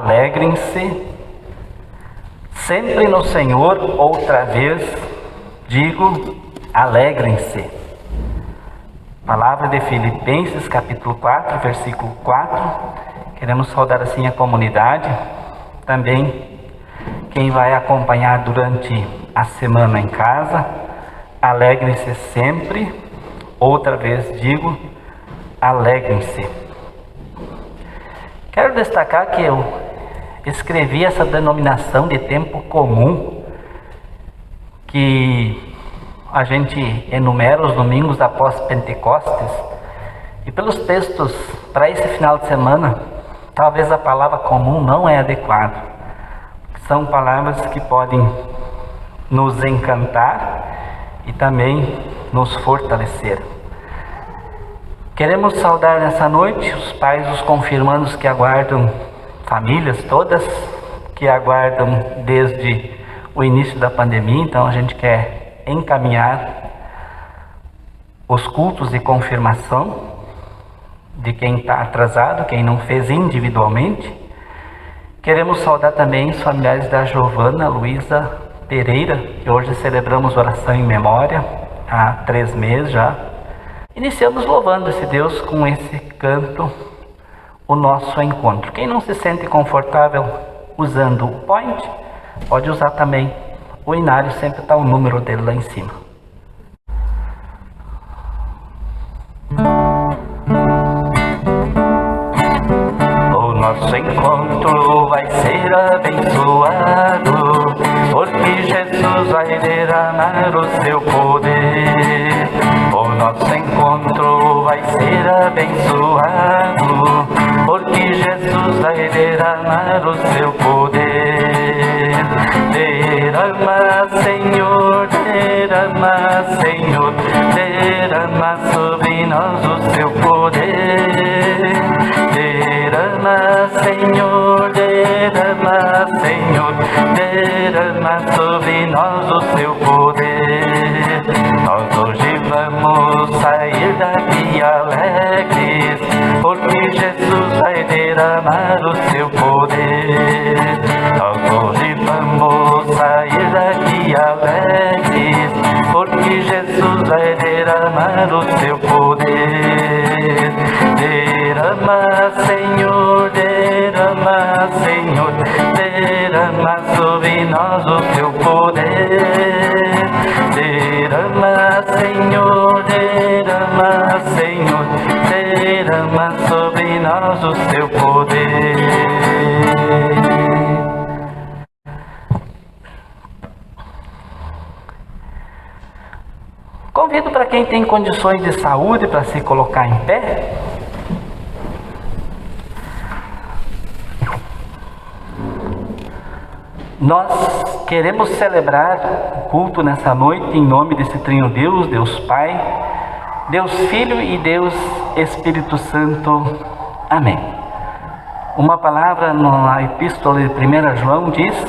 alegrem-se. Sempre no Senhor, outra vez, digo, alegrem-se. Palavra de Filipenses, capítulo 4, versículo 4. Queremos saudar assim a comunidade, também quem vai acompanhar durante a semana em casa. Alegrem-se sempre, outra vez digo, alegrem-se. Quero destacar que eu escrevi essa denominação de tempo comum, que a gente enumera os domingos após Pentecostes, e pelos textos para esse final de semana, talvez a palavra comum não é adequada. São palavras que podem nos encantar e também nos fortalecer. Queremos saudar nessa noite os pais, os confirmandos que aguardam, famílias todas que aguardam desde o início da pandemia. Então a gente quer encaminhar os cultos de confirmação de quem está atrasado, quem não fez individualmente. Queremos saudar também os familiares da Giovana Luísa Pereira, que hoje celebramos oração em memória, há 3 meses já. Iniciamos louvando esse Deus com esse canto, o nosso encontro. Quem não se sente confortável usando o point, pode usar também o inário, sempre está o número dele lá em cima. O nosso encontro vai ser abençoado, porque Jesus vai derramar o seu poder. O nosso encontro vai ser abençoado, porque Jesus vai derramar o seu poder. Derrama, Senhor, derrama, Senhor, derrama sobre nós o seu poder. Derrama, Senhor, derrama, Senhor, derrama sobre nós o seu poder. Nós hoje vamos sair daqui alegres, porque Jesus vai derramar o seu poder. Nós hoje vamos sair daqui alegres, porque Jesus vai derramar o seu poder. Derrama, Senhor, derrama, Senhor, derrama sobre nós o seu poder. Derrama, Senhor, derrama, Senhor, derrama sobre nós o seu poder. Convido para quem tem condições de saúde para se colocar em pé. Nós queremos celebrar o culto nessa noite em nome desse trino Deus, Deus Pai, Deus Filho e Deus Espírito Santo. Amém. Uma palavra na epístola de 1 João diz: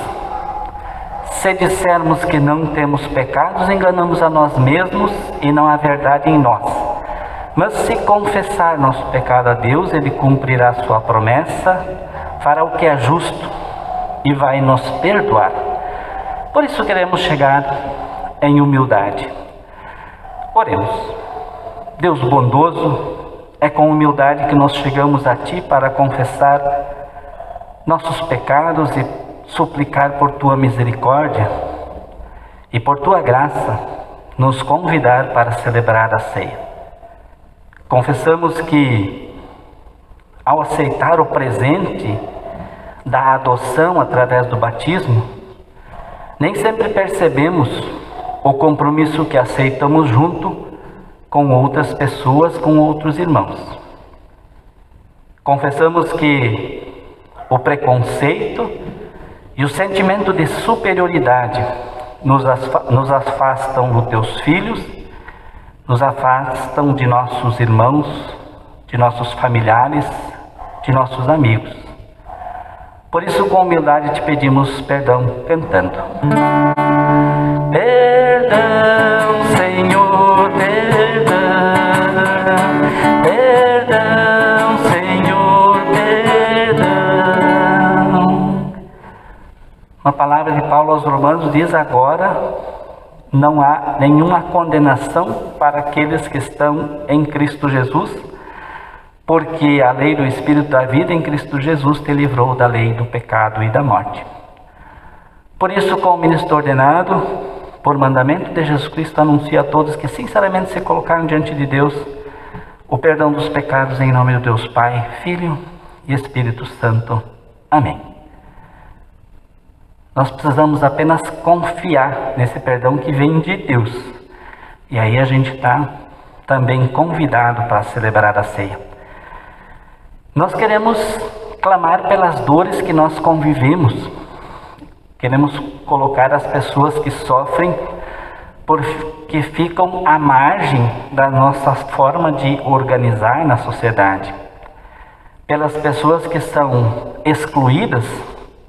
se dissermos que não temos pecados, enganamos a nós mesmos e não há verdade em nós. Mas se confessar nosso pecado a Deus, Ele cumprirá a sua promessa, fará o que é justo e vai nos perdoar. Por isso queremos chegar em humildade. Oremos. Deus bondoso, é com humildade que nós chegamos a Ti para confessar nossos pecados e suplicar por Tua misericórdia e por Tua graça nos convidar para celebrar a ceia. Confessamos que ao aceitar o presente da adoção através do batismo, nem sempre percebemos o compromisso que aceitamos junto com outras pessoas, com outros irmãos. Confessamos que o preconceito e o sentimento de superioridade nos afastam dos Teus filhos, nos afastam de nossos irmãos, de nossos familiares, de nossos amigos. Por isso, com humildade, te pedimos perdão, cantando. Perdão, Senhor, perdão. Perdão, Senhor, perdão. palavra de Paulo aos Romanos diz: agora não há nenhuma condenação para aqueles que estão em Cristo Jesus, porque a lei do Espírito da vida em Cristo Jesus te livrou da lei do pecado e da morte. Por isso, como ministro ordenado, por mandamento de Jesus Cristo, anuncio a todos que sinceramente se colocaram diante de Deus o perdão dos pecados em nome de Deus Pai, Filho e Espírito Santo. Amém. Nós precisamos apenas confiar nesse perdão que vem de Deus. E aí a gente está também convidado para celebrar a ceia. Nós queremos clamar pelas dores que nós convivemos. Queremos colocar as pessoas que sofrem porque ficam à margem da nossa forma de organizar na sociedade. Pelas pessoas que são excluídas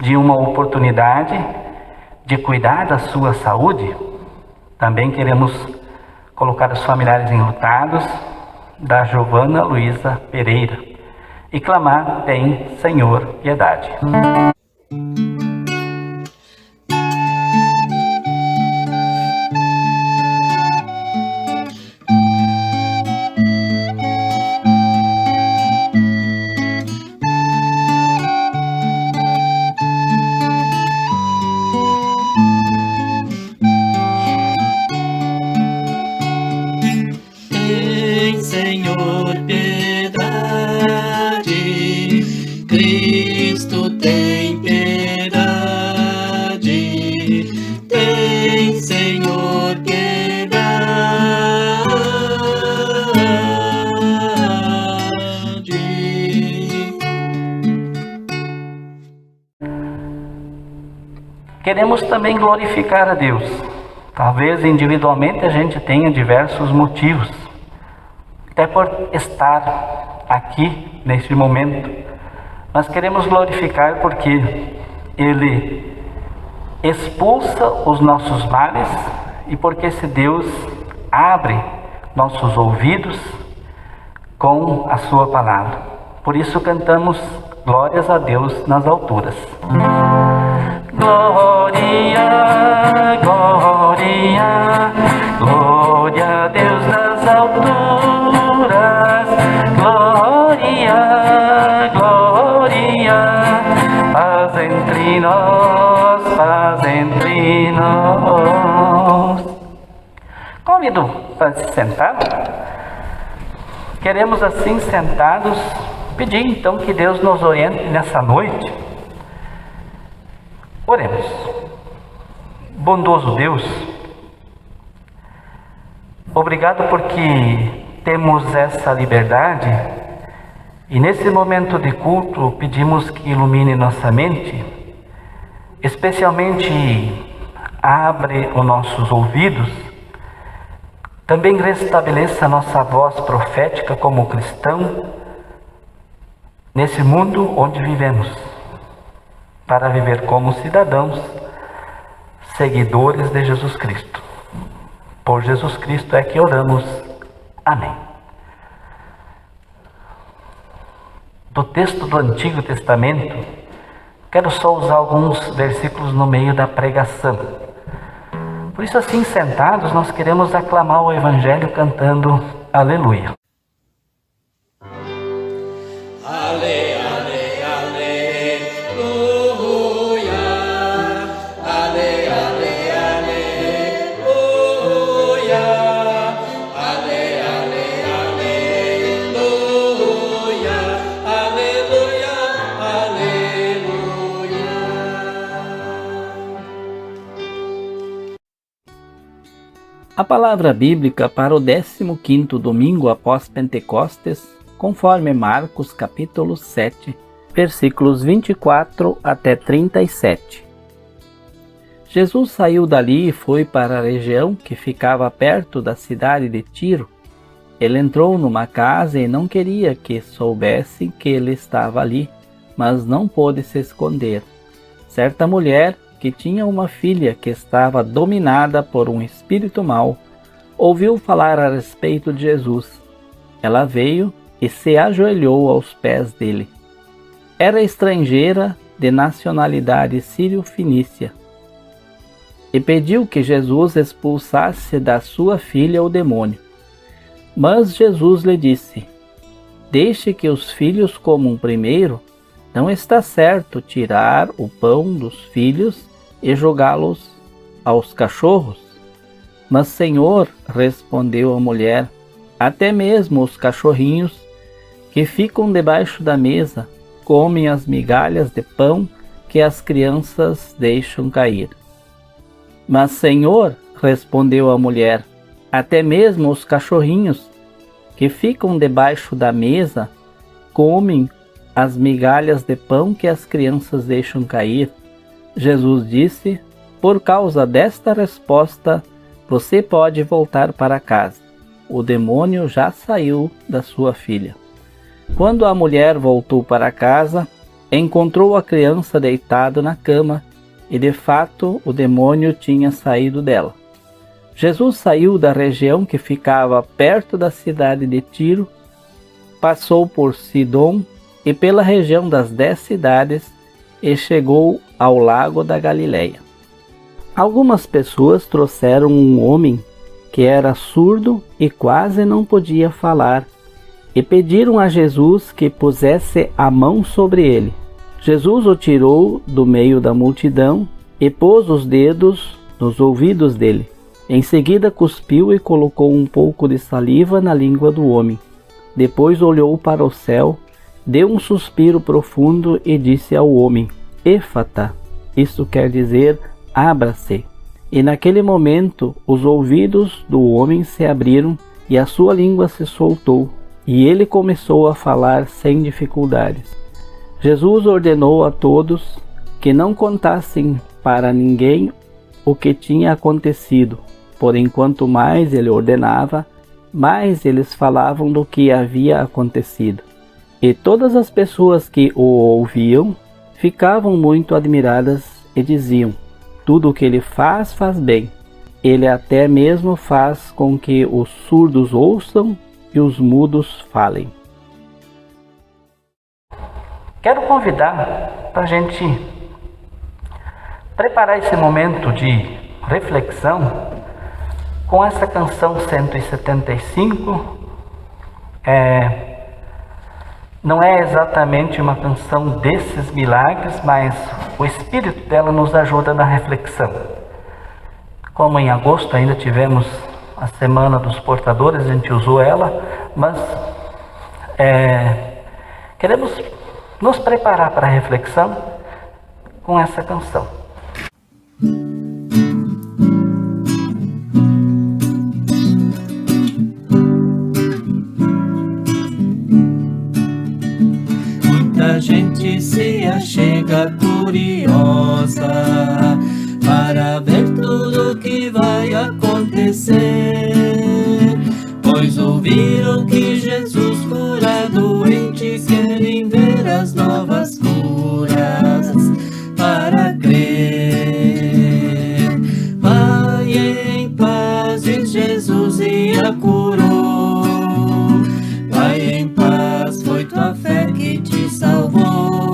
de uma oportunidade de cuidar da sua saúde. Também queremos colocar os familiares enlutados da Giovana Luísa Pereira e clamar: tem, Senhor, piedade. Senhor, piedade, Cristo tem piedade, tem, Senhor, piedade. Queremos também glorificar a Deus. Talvez individualmente a gente tenha diversos motivos, até por estar aqui neste momento. Nós queremos glorificar porque Ele expulsa os nossos males e porque esse Deus abre nossos ouvidos com a sua palavra. Por isso cantamos glórias a Deus nas alturas. Glória, glória, glória a Deus nas alturas. Glória, glória, paz entre nós, paz entre nós. Convido para se sentar. Queremos assim, sentados, pedir então que Deus nos oriente nessa noite. Oremos. Bondoso Deus, obrigado porque temos essa liberdade e nesse momento de culto pedimos que ilumine nossa mente, especialmente abre os nossos ouvidos, também restabeleça nossa voz profética como cristão nesse mundo onde vivemos, para viver como cidadãos, seguidores de Jesus Cristo. Por Jesus Cristo é que oramos. Amém. Do texto do Antigo Testamento, quero só usar alguns versículos no meio da pregação. Por isso, assim, sentados, nós queremos aclamar o Evangelho cantando Aleluia. Ale, ale, aleluia. Ale, ale, aleluia. Ale, ale, aleluia. Aleluia, aleluia. A palavra bíblica para o 15º domingo após Pentecostes, conforme Marcos capítulo 7, versículos 24 até 37. Jesus saiu dali e foi para a região que ficava perto da cidade de Tiro. Ele entrou numa casa e não queria que soubessem que ele estava ali, mas não pôde se esconder. Certa mulher, que tinha uma filha que estava dominada por um espírito mau, ouviu falar a respeito de Jesus. Ela veio e se ajoelhou aos pés dele. Era estrangeira de nacionalidade sírio-fenícia e pediu que Jesus expulsasse da sua filha o demônio. Mas Jesus lhe disse: deixe que os filhos comam primeiro. Não está certo tirar o pão dos filhos e jogá-los aos cachorros. Mas, Senhor, respondeu a mulher, até mesmo os cachorrinhos que ficam debaixo da mesa comem as migalhas de pão que as crianças deixam cair. Mas, Senhor, respondeu a mulher, até mesmo os cachorrinhos que ficam debaixo da mesa comem as migalhas de pão que as crianças deixam cair. Jesus disse: por causa desta resposta, você pode voltar para casa. O demônio já saiu da sua filha. Quando a mulher voltou para casa, encontrou a criança deitada na cama e, de fato, o demônio tinha saído dela. Jesus saiu da região que ficava perto da cidade de Tiro, passou por Sidom e pela região das 10 cidades e chegou ao lago da Galileia. Algumas pessoas trouxeram um homem que era surdo e quase não podia falar e pediram a Jesus que pusesse a mão sobre ele. Jesus o tirou do meio da multidão e pôs os dedos nos ouvidos dele. Em seguida cuspiu e colocou um pouco de saliva na língua do homem. Depois olhou para o céu, deu um suspiro profundo e disse ao homem: Éfata, isto quer dizer, abra-se. E naquele momento os ouvidos do homem se abriram e a sua língua se soltou, e ele começou a falar sem dificuldades. Jesus ordenou a todos que não contassem para ninguém o que tinha acontecido. Porém, quanto mais ele ordenava, mais eles falavam do que havia acontecido. E todas as pessoas que o ouviam ficavam muito admiradas e diziam: tudo o que ele faz, faz bem. Ele até mesmo faz com que os surdos ouçam e os mudos falem. Quero convidar para a gente preparar esse momento de reflexão com essa canção 175. Não é exatamente uma canção desses milagres, mas o espírito dela nos ajuda na reflexão. Como em agosto ainda tivemos a Semana dos Portadores, a gente usou ela, mas queremos nos preparar para a reflexão com essa canção. Muita gente se achega curiosa para ver tudo que vai acontecer, pois ouviram que Jesus cura doentes, querem ver as novas curas para crer. Vai em paz, diz Jesus, e a curou. Vai em paz, foi tua fé que te salvou.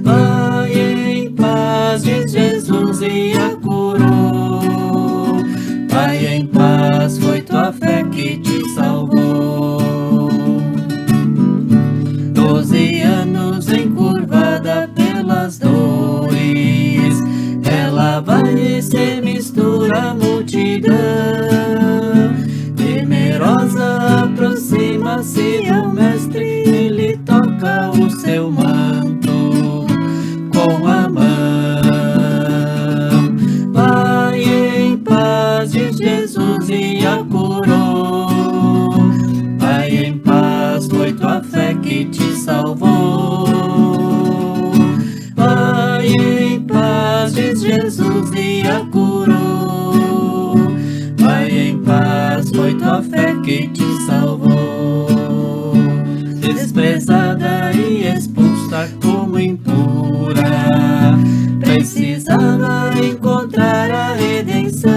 Vai em paz, diz Jesus, e a curou. Vai em paz, foi tua fé que te salvou. 12 anos encurvada pelas dores, ela vai e se mistura à multidão. Temerosa aproxima-se ao mestre, ele toca o seu manto com a mão. Vai em paz, diz Jesus, e a curou. Vai em paz, foi tua fé que te salvou. Vai em paz, diz Jesus, e a curou. Vai em paz, foi tua fé que te salvou. Desprezada e expulsa como impura, precisava encontrar a redenção,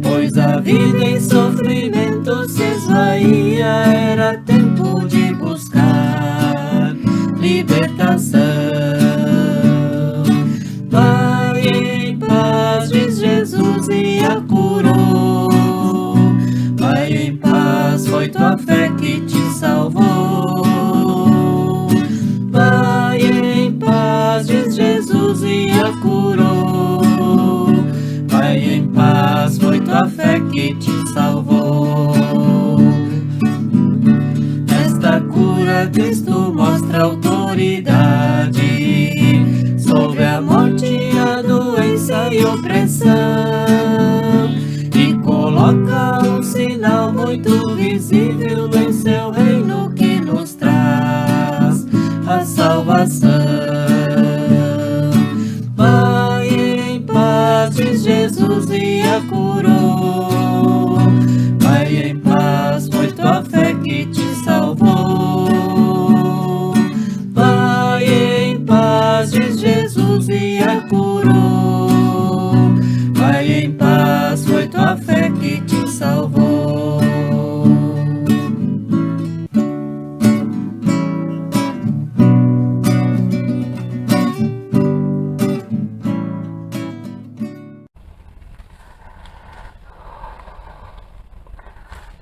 pois a vida em sofrimento se esvaía, era tempo de buscar libertação. Vai que te salvou. Nesta cura Cristo mostra autoridade sobre a morte, a doença e opressão, e coloca um sinal muito visível em seu reino que nos traz a salvação. Vai em paz, diz Jesus e a curou. Vai em paz, foi tua fé que te salvou. Vai em paz, diz Jesus e a curou. Vai em paz, foi tua fé que te salvou.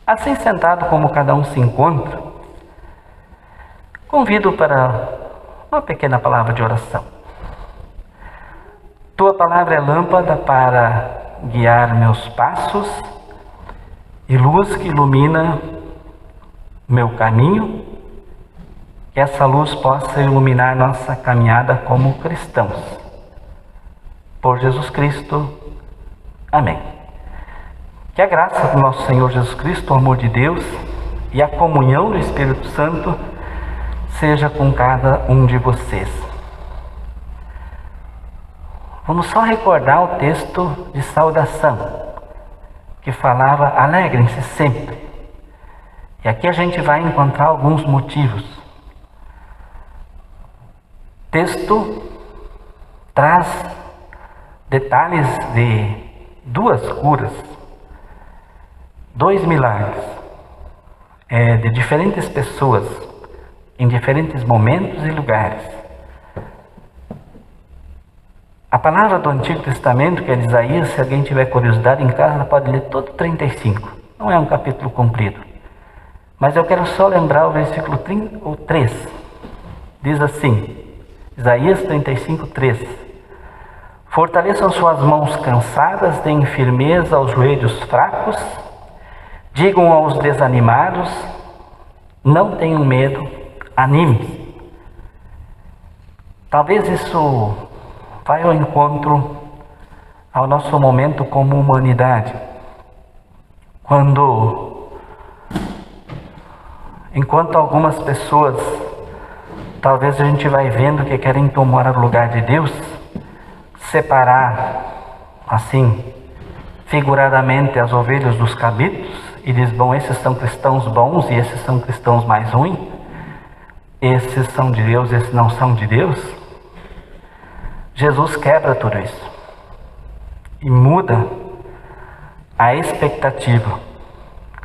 Assim sentado como cada um se encontra, convido para uma pequena palavra de oração. Tua palavra é lâmpada para guiar meus passos e luz que ilumina meu caminho, que essa luz possa iluminar nossa caminhada como cristãos. Por Jesus Cristo. Amém. Que a graça do nosso Senhor Jesus Cristo, o amor de Deus e a comunhão do Espírito Santo seja com cada um de vocês. Vamos só recordar o texto de saudação, que falava: alegrem-se sempre. E aqui a gente vai encontrar alguns motivos. O texto traz detalhes de duas curas, 2 milagres, de diferentes pessoas, em diferentes momentos e lugares. A palavra do Antigo Testamento, que é de Isaías, se alguém tiver curiosidade em casa, pode ler todo 35. Não é um capítulo comprido. Mas eu quero só lembrar o versículo 3. Diz assim, Isaías 35, 3. Fortaleçam suas mãos cansadas, deem firmeza aos joelhos fracos, digam aos desanimados, não tenham medo, anime-se. Talvez isso vai ao encontro ao nosso momento como humanidade, enquanto algumas pessoas, talvez a gente vai vendo que querem tomar o lugar de Deus, separar, assim, figuradamente as ovelhas dos cabritos, e diz: bom, esses são cristãos bons e esses são cristãos mais ruins, esses são de Deus, esses não são de Deus. Jesus quebra tudo isso e muda a expectativa.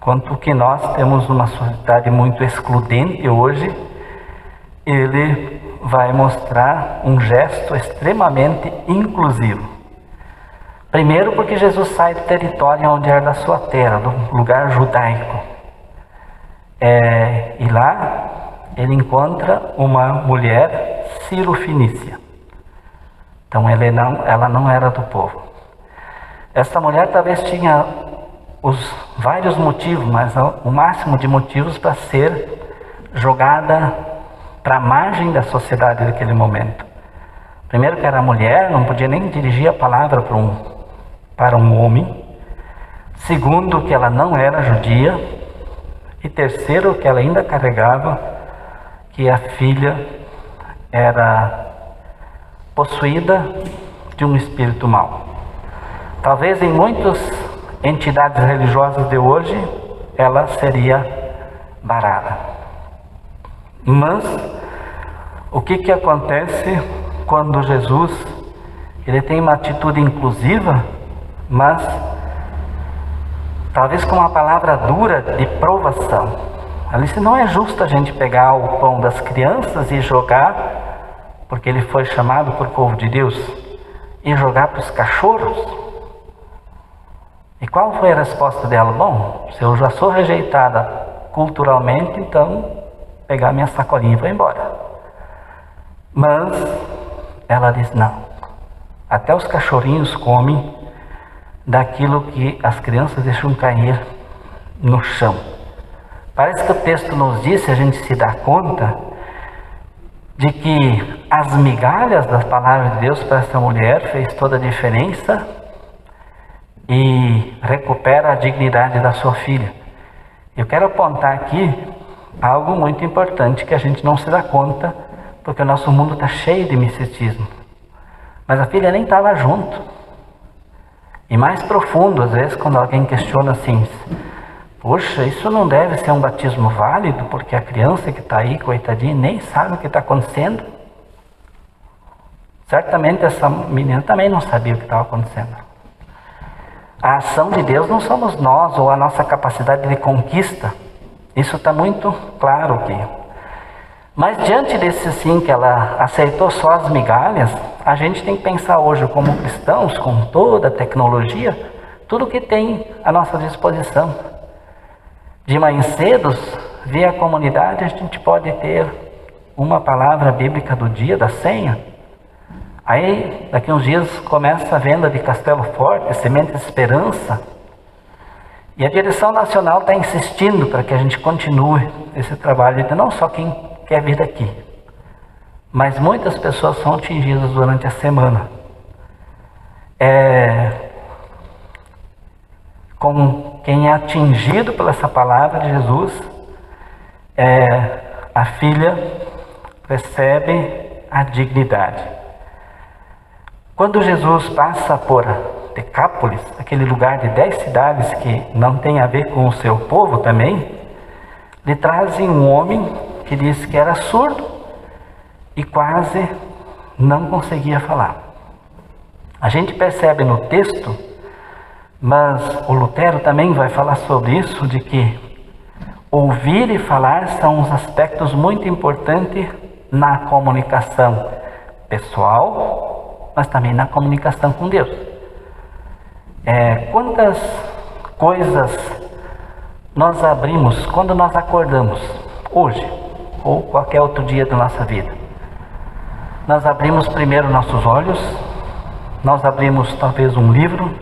Quanto que nós temos uma sociedade muito excludente hoje, ele vai mostrar um gesto extremamente inclusivo. Primeiro porque Jesus sai do território onde era da sua terra, do lugar judaico. E lá ele encontra uma mulher sírio-fenícia. Então ela não era do povo. Essa mulher talvez tinha os vários motivos, mas o máximo de motivos para ser jogada para a margem da sociedade daquele momento. Primeiro que era mulher, não podia nem dirigir a palavra para um homem. Segundo que ela não era judia. E terceiro que ela ainda carregava que a filha era possuída de um espírito mau. Talvez em muitas entidades religiosas de hoje ela seria barada. Mas o que acontece quando Jesus ele tem uma atitude inclusiva, mas talvez com uma palavra dura de provação? Ali se não é justo a gente pegar o pão das crianças e jogar, porque ele foi chamado por povo de Deus, e jogar para os cachorros. E qual foi a resposta dela? Bom, se eu já sou rejeitada culturalmente, então pegar minha sacolinha e vou embora. Mas ela diz: não, até os cachorrinhos comem daquilo que as crianças deixam cair no chão. Parece que o texto nos diz, se a gente se dá conta, de que as migalhas da palavra de Deus para essa mulher fez toda a diferença e recupera a dignidade da sua filha. Eu quero apontar aqui algo muito importante que a gente não se dá conta, porque o nosso mundo está cheio de misticismo. Mas a filha nem estava junto. E mais profundo, às vezes, quando alguém questiona assim, poxa, isso não deve ser um batismo válido, porque a criança que está aí, coitadinha, nem sabe o que está acontecendo. Certamente essa menina também não sabia o que estava acontecendo. A ação de Deus não somos nós ou a nossa capacidade de conquista. Isso está muito claro aqui. Mas diante desse sim, que ela aceitou só as migalhas, a gente tem que pensar hoje como cristãos, com toda a tecnologia, tudo que tem à nossa disposição. De manhã cedo, via a comunidade, a gente pode ter uma palavra bíblica do dia, da senha. Aí, daqui uns dias, começa a venda de Castelo Forte, Semente de Esperança. E a direção nacional está insistindo para que a gente continue esse trabalho, de não só quem quer vir daqui, mas muitas pessoas são atingidas durante a semana. Com quem é atingido por essa palavra de Jesus, a filha recebe a dignidade. Quando Jesus passa por Decápolis, aquele lugar de 10 cidades que não tem a ver com o seu povo também, lhe trazem um homem que disse que era surdo e quase não conseguia falar. A gente percebe no texto, mas o Lutero também vai falar sobre isso, de que ouvir e falar são uns aspectos muito importantes na comunicação pessoal, mas também na comunicação com Deus. Quantas coisas nós abrimos quando nós acordamos, hoje, ou qualquer outro dia da nossa vida. Nós abrimos primeiro nossos olhos, nós abrimos talvez um livro,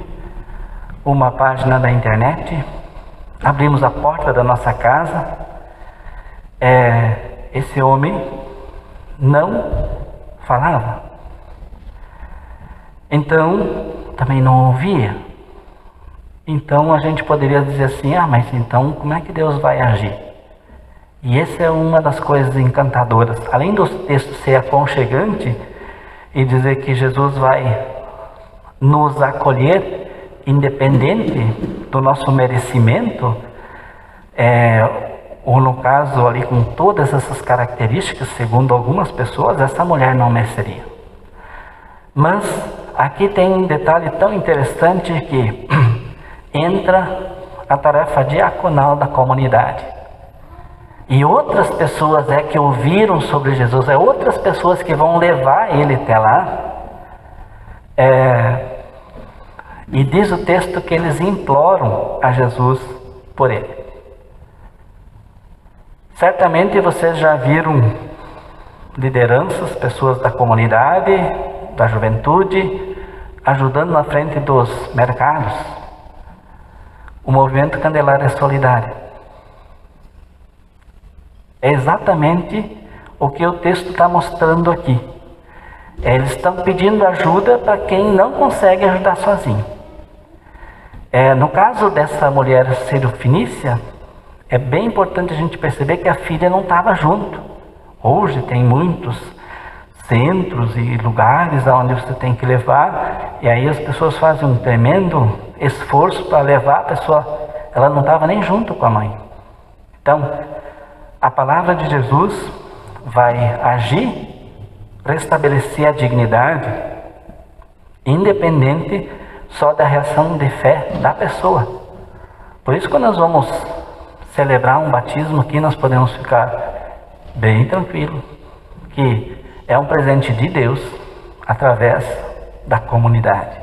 uma página da internet, abrimos a porta da nossa casa. Esse homem não falava, então também não ouvia. Então a gente poderia dizer assim, mas então como é que Deus vai agir? E essa é uma das coisas encantadoras. Além do texto ser aconchegante e dizer que Jesus vai nos acolher, independente do nosso merecimento, ou no caso ali com todas essas características, segundo algumas pessoas, essa mulher não mereceria. Mas aqui tem um detalhe tão interessante que entra a tarefa diaconal da comunidade. E outras pessoas que ouviram sobre Jesus, outras pessoas que vão levar ele até lá. E diz o texto que eles imploram a Jesus por ele. Certamente vocês já viram lideranças, pessoas da comunidade, da juventude, ajudando na frente dos mercados. O movimento Candelária Solidária. É exatamente o que o texto está mostrando aqui. Eles estão pedindo ajuda para quem não consegue ajudar sozinho. No caso dessa mulher sírio-fenícia, é bem importante a gente perceber que a filha não estava junto. Hoje tem muitos centros e lugares onde você tem que levar, e aí as pessoas fazem um tremendo esforço para levar a pessoa. Ela não estava nem junto com a mãe. Então, a palavra de Jesus vai agir, restabelecer a dignidade, independente só da reação de fé da pessoa. Por isso, quando nós vamos celebrar um batismo aqui, nós podemos ficar bem tranquilos, que é um presente de Deus através da comunidade.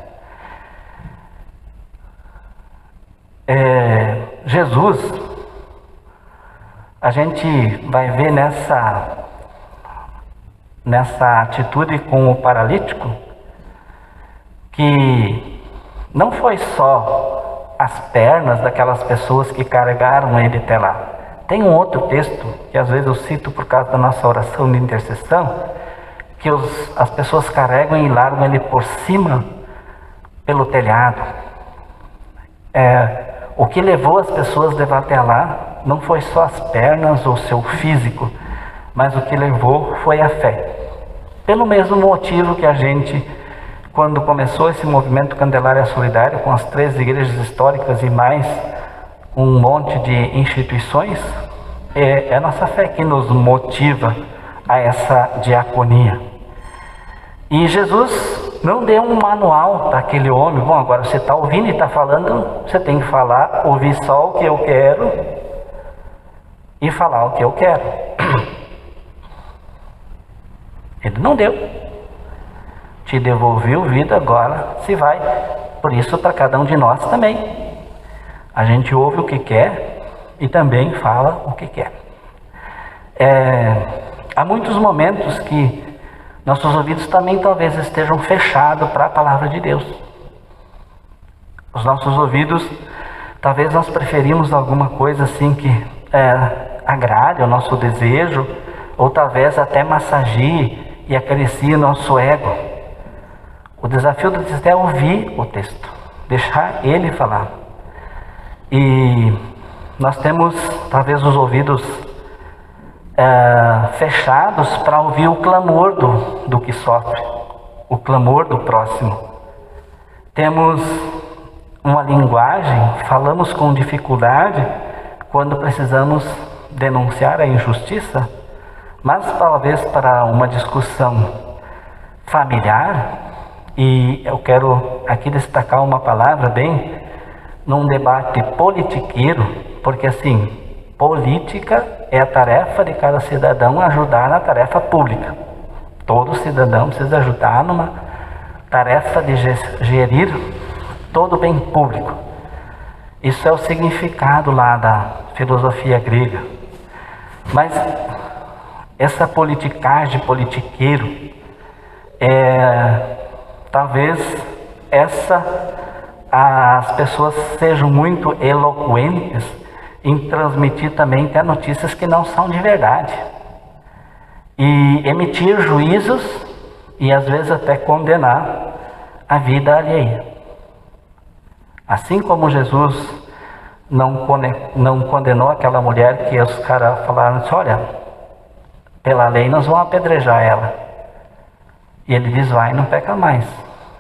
Jesus, a gente vai ver nessa atitude com o paralítico, que não foi só as pernas daquelas pessoas que carregaram ele até lá. Tem um outro texto, que às vezes eu cito por causa da nossa oração de intercessão, que as pessoas carregam e largam ele por cima, pelo telhado. O que levou as pessoas a levar até lá não foi só as pernas ou seu físico, mas o que levou foi a fé. Pelo mesmo motivo que a gente, quando começou esse movimento Candelária Solidária, com as 3 igrejas históricas e mais um monte de instituições, é a nossa fé que nos motiva a essa diaconia. E Jesus não deu um manual para aquele homem. Bom, agora você está ouvindo e está falando, você tem que falar, ouvir só o que eu quero e falar o que eu quero. Ele não deu. Te devolveu vida, agora se vai. Por isso, para cada um de nós também. A gente ouve o que quer e também fala o que quer. Há muitos momentos que nossos ouvidos também talvez estejam fechados para a palavra de Deus. Os nossos ouvidos, talvez nós preferimos alguma coisa assim que agrade ao nosso desejo, ou talvez até massageie e acaricie o nosso ego. O desafio do texto é ouvir o texto, deixar ele falar. E nós temos talvez os ouvidos fechados para ouvir o clamor do que sofre, o clamor do próximo. Temos uma linguagem, falamos com dificuldade quando precisamos denunciar a injustiça, mas talvez para uma discussão familiar, e eu quero aqui destacar uma palavra bem, num debate politiqueiro, porque assim, política é a tarefa de cada cidadão ajudar na tarefa pública. Todo cidadão precisa ajudar numa tarefa de gerir todo o bem público. Isso é o significado lá da filosofia grega. Mas essa politicagem, politiqueiro, talvez as pessoas sejam muito eloquentes em transmitir também até notícias que não são de verdade, e emitir juízos e às vezes até condenar a vida alheia. Assim como Jesus não condenou aquela mulher que os caras falaram assim, olha, pela lei nós vamos apedrejar ela, e ele diz, vai, não peca mais,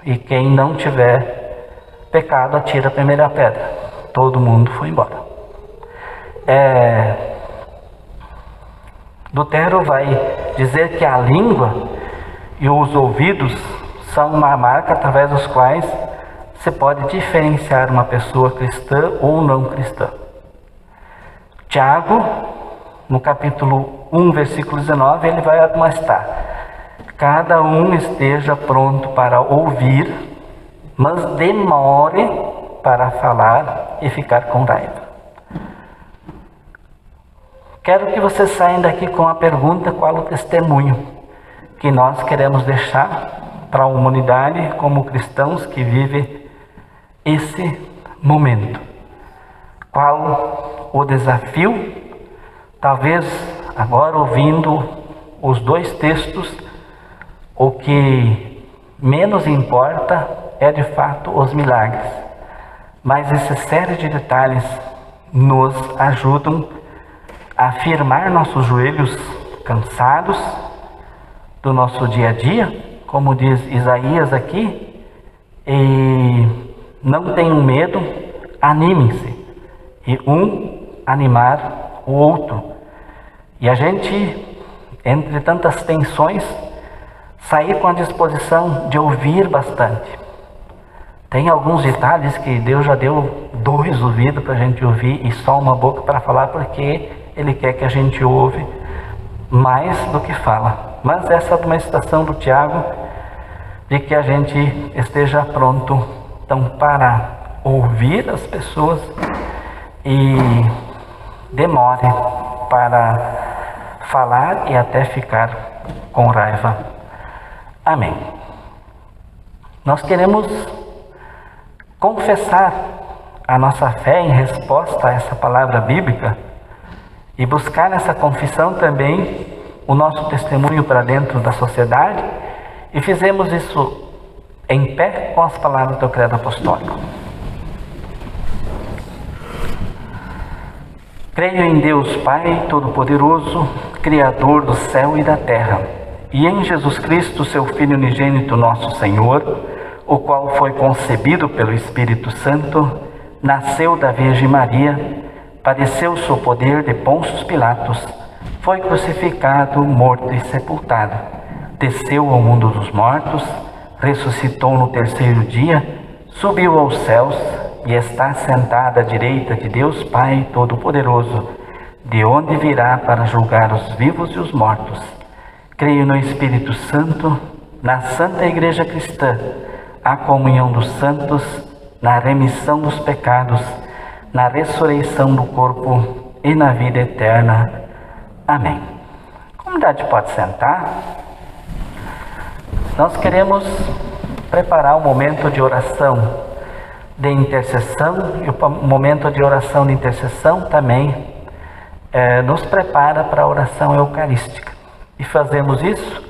e quem não tiver pecado atira a primeira pedra. Todo mundo foi embora. Lutero vai dizer que a língua e os ouvidos são uma marca através dos quais se pode diferenciar uma pessoa cristã ou não cristã. Tiago, no capítulo 1, versículo 19, ele vai admoestar: cada um esteja pronto para ouvir, mas demore para falar e ficar com raiva. Quero que vocês saiam daqui com a pergunta: qual o testemunho que nós queremos deixar para a humanidade como cristãos que vivem esse momento? Qual o desafio? Talvez agora, ouvindo os 2 textos, o que menos importa é de fato os milagres, mas essa série de detalhes nos ajudam a firmar nossos joelhos cansados do nosso dia a dia, como diz Isaías aqui, e não tenham medo, animem-se, e um animar o outro. E a gente, entre tantas tensões, sair com a disposição de ouvir bastante. Tem alguns detalhes que Deus já deu 2 ouvidos para a gente ouvir e só uma boca para falar, porque Ele quer que a gente ouve mais do que fala. Mas essa admoestação do Tiago, de que a gente esteja pronto então para ouvir as pessoas e demore para falar e até ficar com raiva. Amém. Nós queremos confessar a nossa fé em resposta a essa palavra bíblica e buscar nessa confissão também o nosso testemunho para dentro da sociedade, e fizemos isso em pé com as palavras do Credo Apostólico. Creio em Deus Pai Todo-Poderoso, Criador do céu e da terra, e em Jesus Cristo, seu Filho unigênito, nosso Senhor, o qual foi concebido pelo Espírito Santo, nasceu da Virgem Maria, padeceu sob o poder de Pôncio Pilatos, foi crucificado, morto e sepultado, desceu ao mundo dos mortos, ressuscitou no terceiro dia, subiu aos céus e está sentado à direita de Deus Pai Todo-Poderoso, de onde virá para julgar os vivos e os mortos. Creio no Espírito Santo, na Santa Igreja Cristã, a comunhão dos santos, na remissão dos pecados, na ressurreição do corpo e na vida eterna. Amém. A comunidade pode sentar. Nós queremos preparar um momento de oração de intercessão, e o momento de oração de intercessão também nos prepara para a oração eucarística. E fazemos isso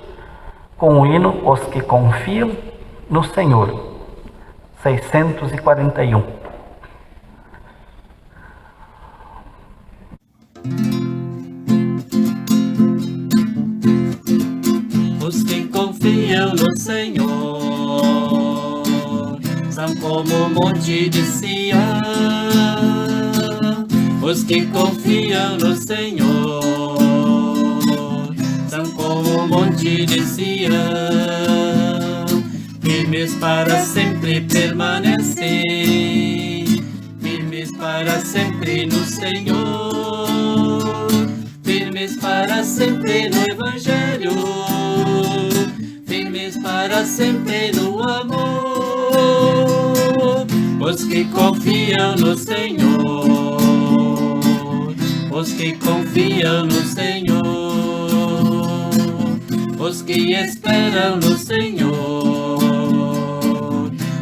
com o hino Os que Confiam no Senhor, 641. Os que confiam no Senhor são como o monte de Sião. Os que confiam no Senhor são como o monte de Sião, firmes para sempre permanecer, firmes para sempre no Senhor, firmes para sempre no Evangelho, firmes para sempre no amor. Os que confiam no Senhor, os que confiam no Senhor, os que esperam no Senhor,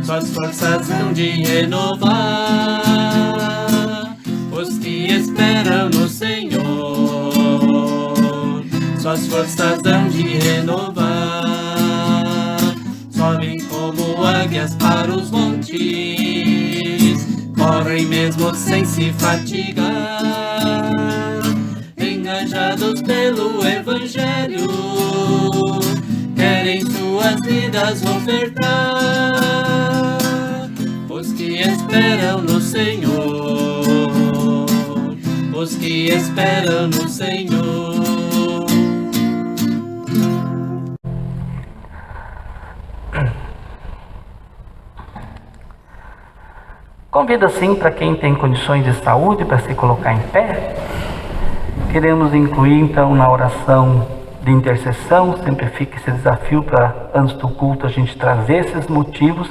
suas forças hão de renovar. Os que esperam no Senhor, suas forças hão de renovar. Sobem como águias para os montes, correm mesmo sem se fatigar, engajados pelo Evangelho, querem suas vidas ofertar. Os que esperam no Senhor, os que esperam no Senhor. Convido assim para quem tem condições de saúde para se colocar em pé. Queremos incluir então na oração de intercessão, sempre fica esse desafio para antes do culto a gente trazer esses motivos,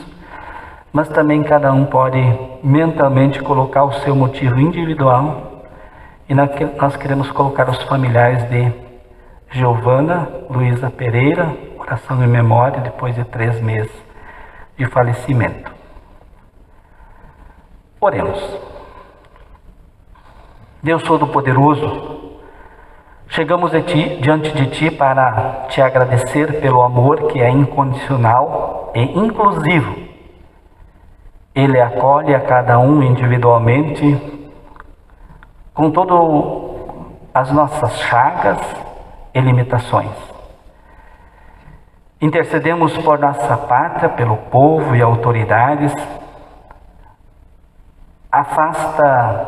mas também cada um pode mentalmente colocar o seu motivo individual, e nós queremos colocar os familiares de Giovana Luísa Pereira, oração em memória depois de 3 meses de falecimento. Oremos. Deus Todo-Poderoso, chegamos diante de Ti para Te agradecer pelo amor que é incondicional e inclusivo. Ele acolhe a cada um individualmente, com todas as nossas chagas e limitações. Intercedemos por nossa pátria, pelo povo e autoridades. Afasta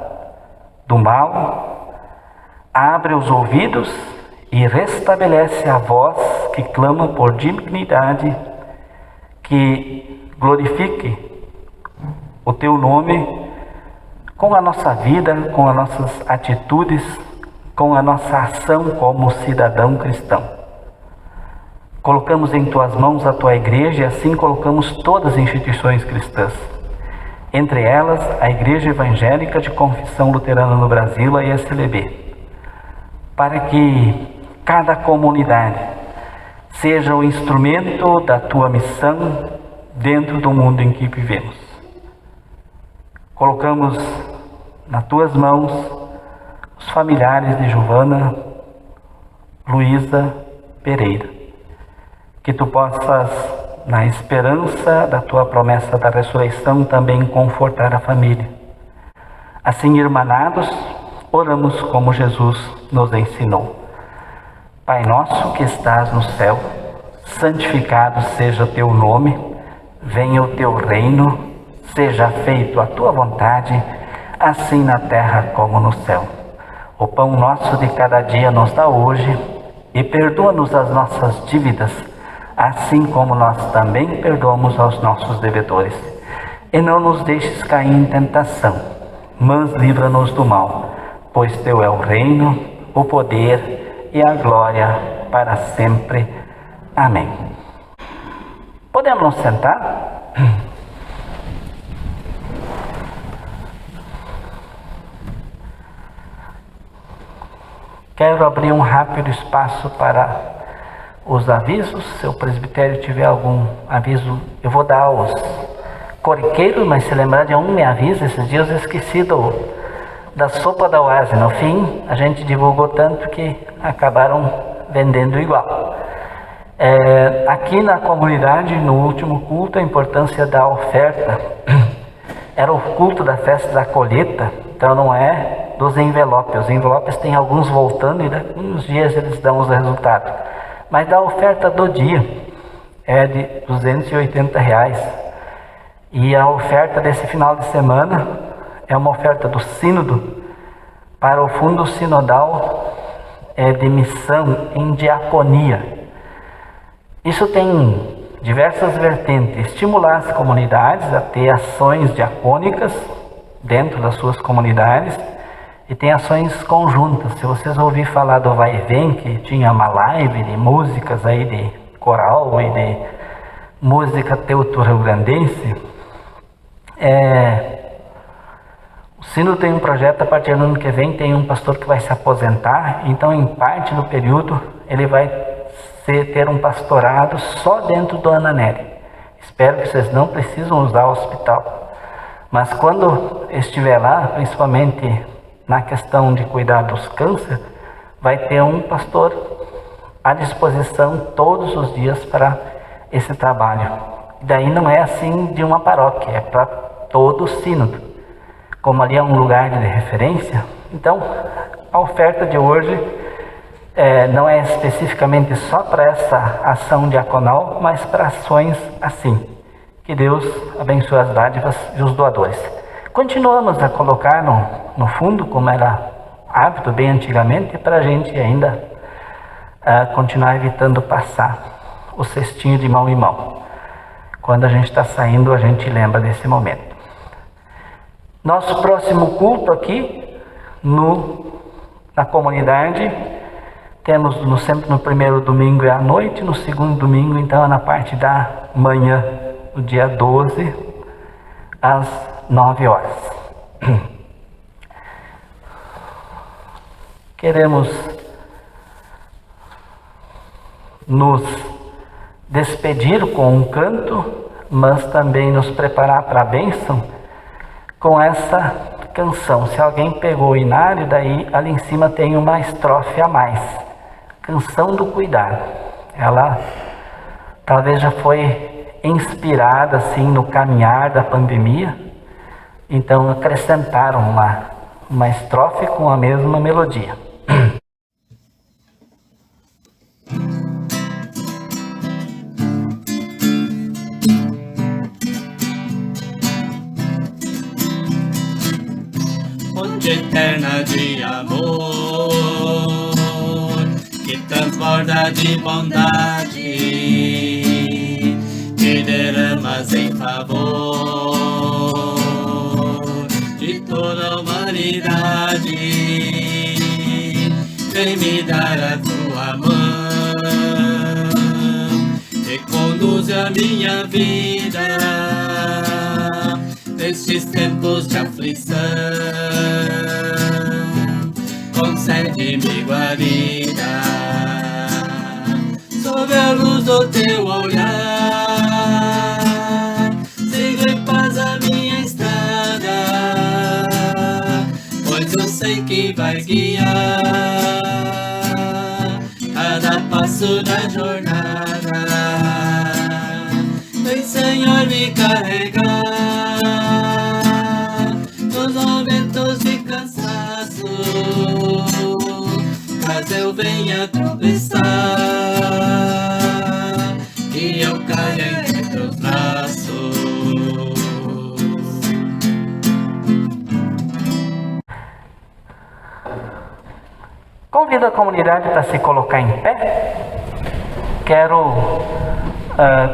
do mal, abre os ouvidos e restabelece a voz que clama por dignidade, que glorifique o Teu nome com a nossa vida, com as nossas atitudes, com a nossa ação como cidadão cristão. Colocamos em Tuas mãos a Tua igreja e assim colocamos todas as instituições cristãs. Entre elas, a Igreja Evangélica de Confissão Luterana no Brasil, a ESLB, para que cada comunidade seja o instrumento da Tua missão dentro do mundo em que vivemos. Colocamos nas tuas mãos os familiares de Giovana Luísa Pereira. Que tu possas, na esperança da tua promessa da ressurreição, também confortar a família. Assim, irmanados, oramos como Jesus nos ensinou. Pai nosso que estás no céu, santificado seja o teu nome, venha o teu reino, seja feito a tua vontade, assim na terra como no céu. O pão nosso de cada dia nos dá hoje, e perdoa-nos as nossas dívidas, assim como nós também perdoamos aos nossos devedores. E não nos deixes cair em tentação, mas livra-nos do mal, pois teu é o reino, o poder e a glória para sempre. Amém. Podemos nos sentar? Quero abrir um rápido espaço para os avisos. Se o presbitério tiver algum aviso, eu vou dar aos corriqueiros, mas se lembrar de um, me avisa. Esses dias eu esqueci da sopa da oase. No fim, a gente divulgou tanto que acabaram vendendo igual. Aqui na comunidade, no último culto, a importância da oferta era o culto da festa da colheita, então não é dos envelopes. Os envelopes tem alguns voltando e daqui uns dias eles dão os resultados. Mas da oferta do dia é de R$280. E a oferta desse final de semana é uma oferta do sínodo para o fundo sinodal de missão em diaconia. Isso tem diversas vertentes: estimular as comunidades a ter ações diacônicas dentro das suas comunidades, e tem ações conjuntas. Se vocês ouvirem falar do Vai e Vem, que tinha uma live de músicas aí de coral e de música teuto-rio-grandense, o Sino tem um projeto. A partir do ano que vem tem um pastor que vai se aposentar, então em parte do período ele vai ter um pastorado só dentro do Ananeri. Espero que vocês não precisam usar o hospital, mas quando estiver lá, principalmente na questão de cuidar dos câncer, vai ter um pastor à disposição todos os dias para esse trabalho. Daí não é assim de uma paróquia, é para todo o sínodo. Como ali é um lugar de referência, então a oferta de hoje não é especificamente só para essa ação diaconal, mas para ações assim. Que Deus abençoe as dádivas e os doadores. Continuamos a colocar no fundo, como era hábito bem antigamente, para a gente ainda continuar evitando passar o cestinho de mão em mão. Quando a gente está saindo, a gente lembra desse momento. Nosso próximo culto aqui na comunidade, temos sempre no primeiro domingo é à noite, no segundo domingo então é na parte da manhã, no dia 12, às 9 horas. Queremos nos despedir com um canto, mas também nos preparar para a bênção com essa canção. Se alguém pegou o inário, daí ali em cima tem uma estrofe a mais. Canção do Cuidar. Ela talvez já foi inspirada assim no caminhar da pandemia, então acrescentaram uma estrofe com a mesma melodia. Fonte eterna de amor, que transborda de bondade, que derramas em favor de toda a humanidade. Vem me dar a tua mão, que conduz a minha vida nestes tempos de aflição. Concede-me guarida sob a luz do teu olhar. Siga em paz a minha estrada, sei que vai guiar cada passo da jornada. Vem, Senhor, me carregar nos momentos de cansaço, caso eu venha tropeçar e eu caia em teus braços. Convido a comunidade para se colocar em pé. Quero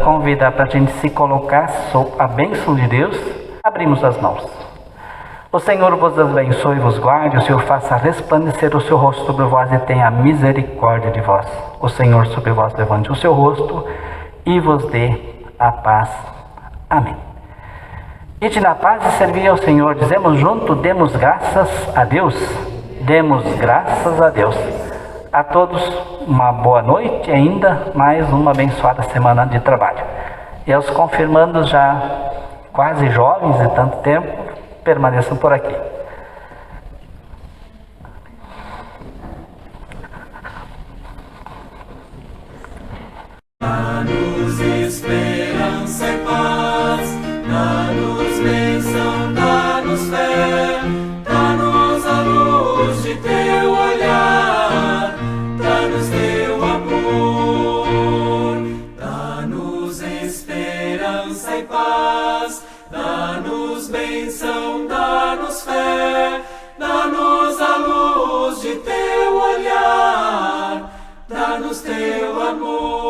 convidar para a gente se colocar sob a bênção de Deus. Abrimos as mãos. O Senhor vos abençoe e vos guarde, o Senhor faça resplandecer o seu rosto sobre vós e tenha misericórdia de vós. O Senhor sobre vós levante o seu rosto e vos dê a paz. Amém. Ide na paz e servi ao Senhor. Dizemos junto, demos graças a Deus. Demos graças a Deus. A todos uma boa noite e ainda mais uma abençoada semana de trabalho. E aos confirmandos já quase jovens de tanto tempo, permaneçam por aqui. Dá-nos esperança e paz, dá-nos bênção, dá-nos fé, dá-nos a luz de teu olhar, dá-nos teu amor. Dá-nos esperança e paz, dá-nos bênção, dá-nos fé, dá-nos a luz de teu olhar, dá-nos teu amor.